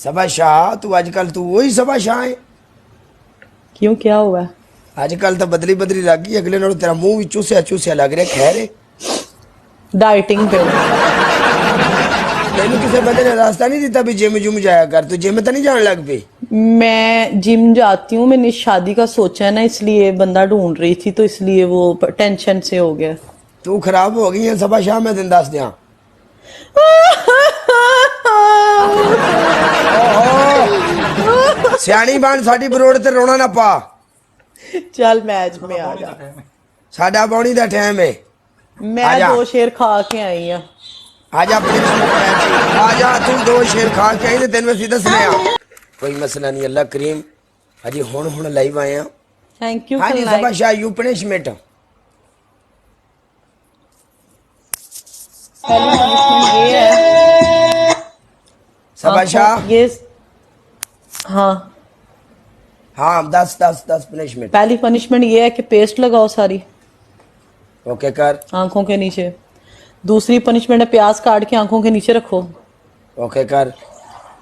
सबा शाह तू आजकल तू वही सबा शाह है। क्यों, क्या हुआ है? आजकल तो बदली बदली लग गई, अगले नालों तेरा मुंह भी चूसिया चूसिया लग रहा। खैर है डाइटिंग पे हूं। तेन किसी बंदे ने रास्ता नहीं दिता भी जिम जुम जाया कर, तू जिम तो नहीं जाने लग पे? मैं जिम जाती हूँ, मैंने शादी का सोचा है ना, इसलिए बंदा ढूंढ रही थी, तो इसलिए वो टेंशन से हो गया। तू खराब हो गई है सबा शाह, मैं तेन दस दिया। सियाणी बन, साडी बरोड़ ते रोना ना पा। चल मैच में आ जा। साडा बौनी दा टाइम है। मैं आजा। 2 शेर खा के आई हूँ। आजा आजा, तू 2 शेर खा के आई ते तेन मैं सीधा सुनिया। कोई मसला नहीं, अल्लाह करीम। अजी हुण लाइव आए हैं। Thank you. हाँ जी सबा शाह, यू पनिशमेंट। पहली पनिशमेंट ये है सबा शाह। ये हाँ, हाँ 10 पनिशमेंट। पहली पनिशमेंट ये है कि पेस्ट लगाओ सारी ओके कर। आंखों के नीचे। दूसरी पनिशमेंट है प्याज काट के आंखों के नीचे रखो। ओके कर।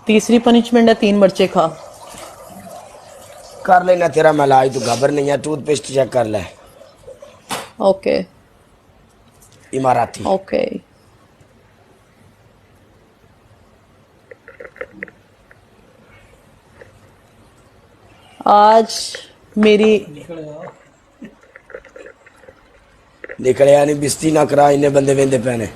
तीसरी पनिशमेंट है 3 मिर्चे खा। कर लेना तेरा मैं इलाज, तू घबर नहीं है। टूथपेस्ट चेक कर ले। ओके इमाराती। ओके। आज मेरी निकलिया नहीं, बिस्ती ना करा, इन्ने बंदे वेंदे पैने।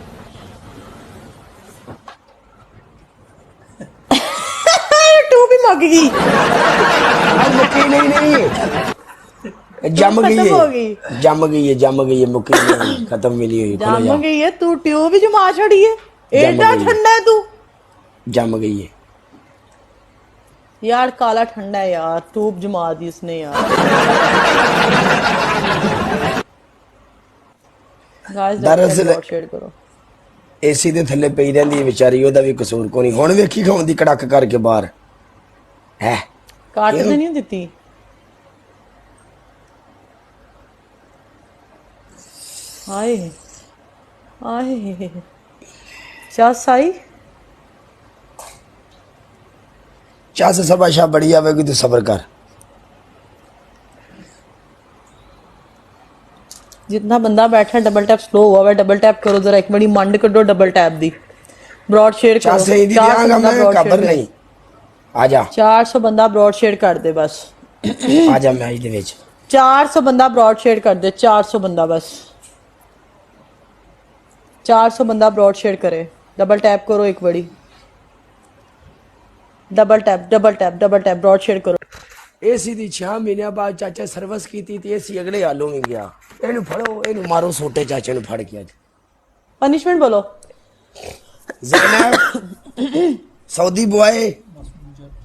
टू भी मग गई। मुक्की नहीं जम गई खत्म हो है। गई। जम गई है, मुक्की नहीं, खत्म भी नहीं हुई। खुलो जम जा। गई है तू, ट्यूब भी जमा छड़ी है। एडा गई है। ठंडा है तू जम गई है। यार, काला ठंडा है यार, ट्यूब जमा दी इसने यार। गाइस दरअसल शेयर करो। एसी दे थल्ले पई रहंदी है बेचारी, ओदा भी कसूर कोनी। हुण वेखी खाउंदी कड़क करके बाहर है। काट क्यों? तो नहीं देती। आए आए क्या साई। चाह से सबा शाह बड़ी आवेगी, तू सब्र कर। जितना बंदा बैठा डबल टैप स्लो हुआ है, डबल टैप करो जरा, एक बड़ी मंड कर दो डबल टैप दी। ब्रॉड शेयर चाह करो। से ही दियांगा मैं, खबर नहीं। आजा 400 बंदा ब्रॉड शेयर कर दे बस। आजा मैच दे विच 400 बंदा ब्रॉड शेयर कर दे। 400 बंदा बस। 400 बंदा ब्रॉड शेयर करे। डबल टैप करो एक बड़ी। डबल टैप ब्रॉड शेयर करो। एसी दी 6 महीने बाद चाचा सर्विस की थी, एसी अगले हालों में गया। एनू फड़ो, एनू मारो सोटे चाचे नु फड़ के। आज पनिशमेंट बोलो। ज़ैनब सऊदी बॉय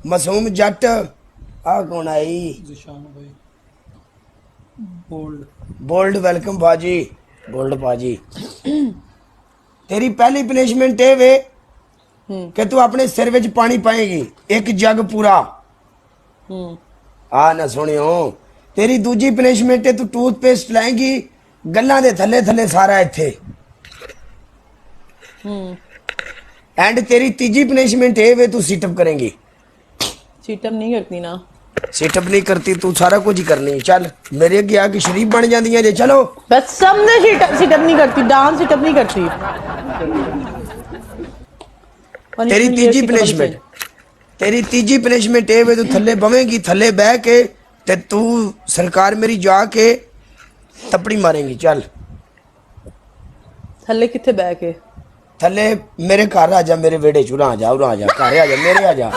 मासूम जट। आ कौन आई? बोल्ड वेलकम बाजी। बोल्ड बाजी। तेरी पहली पनिशमेंट है वे कि तू अपने सिर विच पानी पाएगी, 1 जग पूरा। आ ना सुनियो, तेरी दूजी पनिशमेंट है तू टूथपेस्ट लाएगी, गल्लां दे थल्ले थल्ले सारा इत्थे। एंड तेरी तीजी पनिशमेंट है वे तू सिटअप करेंगी। सीटअप नहीं करती ना। सिटअप नहीं करती तू, सारा कुछ ही करनी है। चल मेरे अगे आके शरीफ बन जाती है जे। चलो बस सबने सिटअप नहीं करती, डांस सिटअप नहीं करती। तेरी तीजी पनिशमेंट, तेरी तीजी पनिशमेंट है वे तू थल्ले बवेंगी, थल्ले बह के ते तू सरकार मेरी जाके तपड़ी मारेंगी। चल थल्ले किथे बह के? थल्ले मेरे घर आ जा, मेरे वेड़े च आ जा, उरा आ जा, घर आ जा, मेरे आ जा।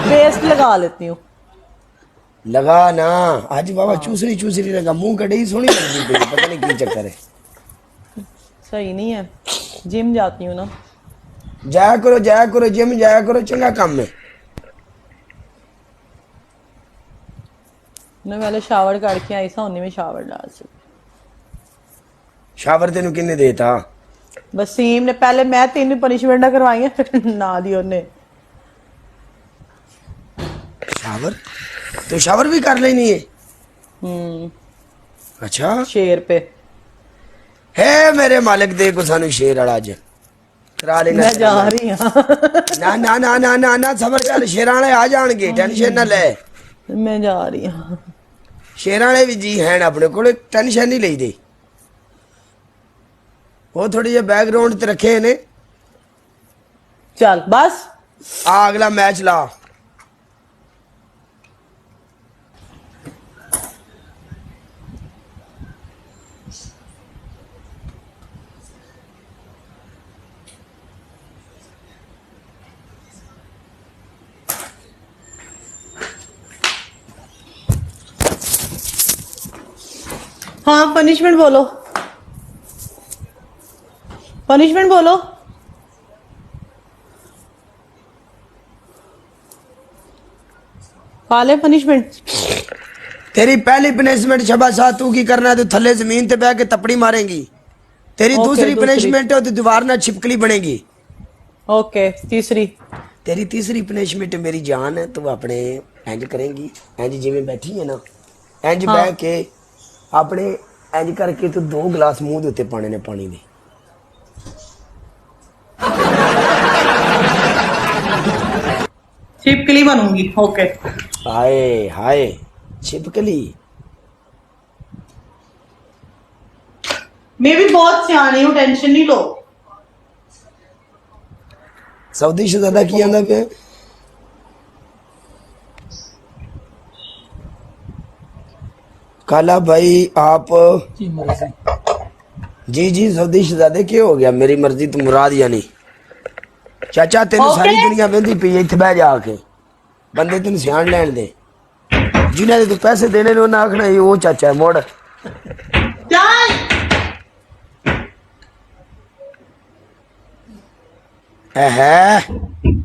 पेस्ट लगा लेती हूँ। लगा ना आज बाबा, चूसरी चूसरी लगा, मुंह कड़े ही सोनी लगती पई, पता नहीं की चक्कर है। सही नहीं है। जिम जाती हूँ ना। जाया करो जिम जाया करो, चंगा काम है। मैं पहले शावर करके आई सा, उन्हीं में शावर डाल सी। शावर तेन किन्ने देता? वसीम ने पहले, मैं 3 पनिशमेंट करवाई है ना दी उन्हें। शावर तो शावर भी कर लेनी है। अच्छा शेर पे है मेरे मालिक दे को सानू शेर वाला अज। करा लेना मैं जा रही हाँ ना ना ना ना ना ना सबर कर शेरां वाले आ जाएंगे टेंशन ना ले मैं जा रही हाँ शेरां वाले भी जी हैं अपने को टेंशन नहीं लईदी वो थोड़ी ਜਿਹੀ बैकग्राउंड ਤੇ ਰੱਖੇ ਨੇ चल बस आ अगला मैच ला हाँ पनिशमेंट बोलो पनिशमेंट बोलो काले पनिशमेंट तेरी पहली पनिशमेंट शबाशा तू की करना है तू थल्ले जमीन ते बह के तपड़ी मारेंगी तेरी ओके, दूसरी दूसरी। पनिशमेंट है तू दीवार ना छिपकली बनेगी ओके तीसरी तेरी तीसरी पनिशमेंट मेरी जान है तू अपने इंज करेंगी इंज जिवें बैठी है ना इंज हाँ। बह के अपने इंज करके तू 2 गिलास मुंह दे उत्ते पाने ने पानी दे छिपकली बनूंगी ओके हाय हाय छिपकली मैं भी बहुत सियानी हूँ टेंशन नहीं लो सऊदी शहजादा की आंदा पे काला भाई आप जी जी सऊदी शहजादे क्या हो गया मेरी मर्जी तू मुराद यानी चाचा तेन ओके। सारी दुनिया बहती पी है, इत्थे बह जाके बंदे तेन सियाण लैन दे जिन्हें तू पैसे देने ने उन्हें आखना ये वो चाचा है मुड़ चल है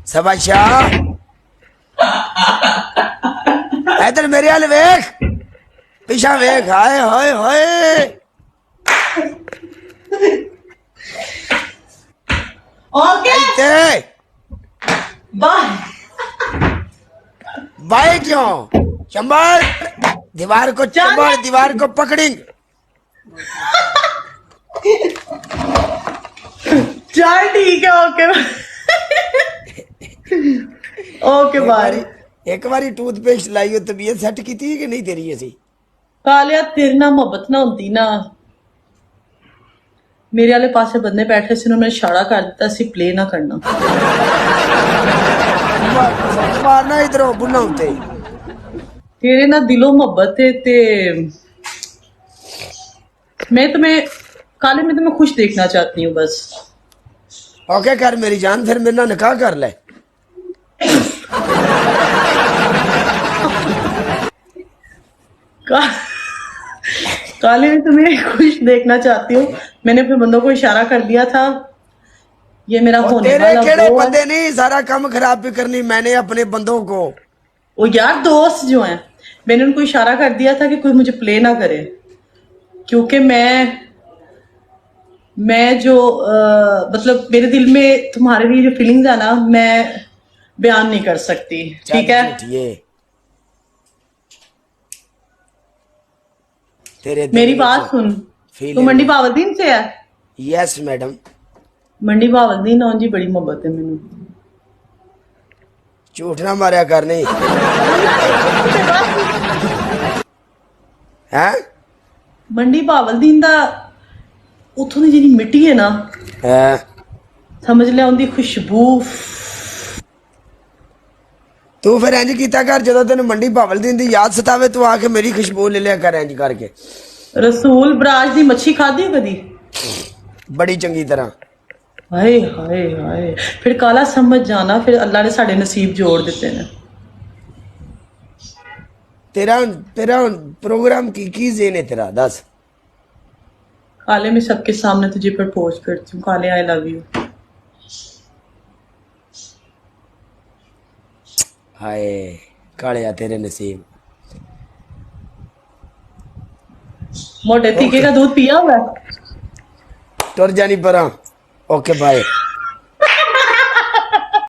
शाबाशाह इधर मेरे हाल वेख पिछा वेख हाय हाय हाय ओके इत्थे बाय बाई क्यों चंबल दीवार को चंबल दीवार को पकड़ेंगे चल ठीक है ओके ओके बाय एक बारी टूथपेस्ट लाई हो तबीयत सेट की थी कि नहीं तेरी ऐसी कालिया तेरे ना मोहब्बत ना होती ना मेरे वाले पासे बंदे बैठे से उन्होंने इशारा कर दिता सी प्ले ना करना मारना इधरों बुना होते तेरे ना दिलो मोहब्बत है ते मैं तुम्हें खुश देखना चाहती हूँ बस ओके कर मेरी जान फिर मेरे ना निकाह कर ले का, काले में तुम्हें खुश देखना चाहती हूँ मैंने अपने बंदों को इशारा कर दिया था ये मेरा होने तेरे वाला केड़े वो है। बंदे नहीं सारा काम खराब भी करनी मैंने अपने बंदों को वो यार दोस्त जो हैं मैंने उनको इशारा कर दिया था कि कोई मुझे प्ले ना करे क्योंकि मैं जो मतलब मेरे दिल में तुम्हारे लिए जो फीलिंग्स है ना मैं बयान नहीं कर सकती ठीक है ये तेरे दिल मेरी में बात जो सुन feeling तू मंडी बावलदीन से है यस मैडम मंडी बावलदीन औ जी बड़ी मोहब्बत है मैनू झूठ ना मारिया कर नहीं हैं ਮੰਡੀ ਭਾਵਲਦੀਨ ਦਾ ਉਥੋਂ ਦੀ ਜਿਹੜੀ ਮਿੱਟੀ ਹੈ ਨਾ हैं ਸਮਝ ਲਿਆ ਉਹਦੀ ਖੁਸ਼ਬੂ तू फिर इंज कीता कर ਜਦੋਂ ਤੈਨੂੰ ਮੰਡੀ ਭਾਵਲ ਦੀ ਦੀ ਯਾਦ ਸਤਾਵੇ ਤੂੰ ਆ ਕੇ ਮੇਰੀ ਖੁਸ਼ਬੂ ਲੈ ਲਿਆ ਕਰ ਇੰਜ ਕਰਕੇ ਰਸੂਲ ਬਰਾਜ ਦੀ ਮੱਛੀ ਖਾਧੀ ਹੈ ਕਦੀ ਬੜੀ ਚੰਗੀ ਤਰ੍ਹਾਂ ਹਾਏ ਹਾਏ ਹਾਏ ਫਿਰ ਕਾਲਾ ਸਮਝ ਜਾਣਾ ਫਿਰ ਅੱਲਾ ਨੇ ਸਾਡੇ ਨਸੀਬ ਜੋੜ ਦਿੱਤੇ ਨੇ तेरा तेरा प्रोग्राम की जेन है तेरा दस काले मैं सबके सामने तुझे प्रपोज करती हूँ काले आई लव यू हाय कालिया तेरे नसीब मोटे तीखे का दूध पिया हुआ है टुर जानी परा ओके बाय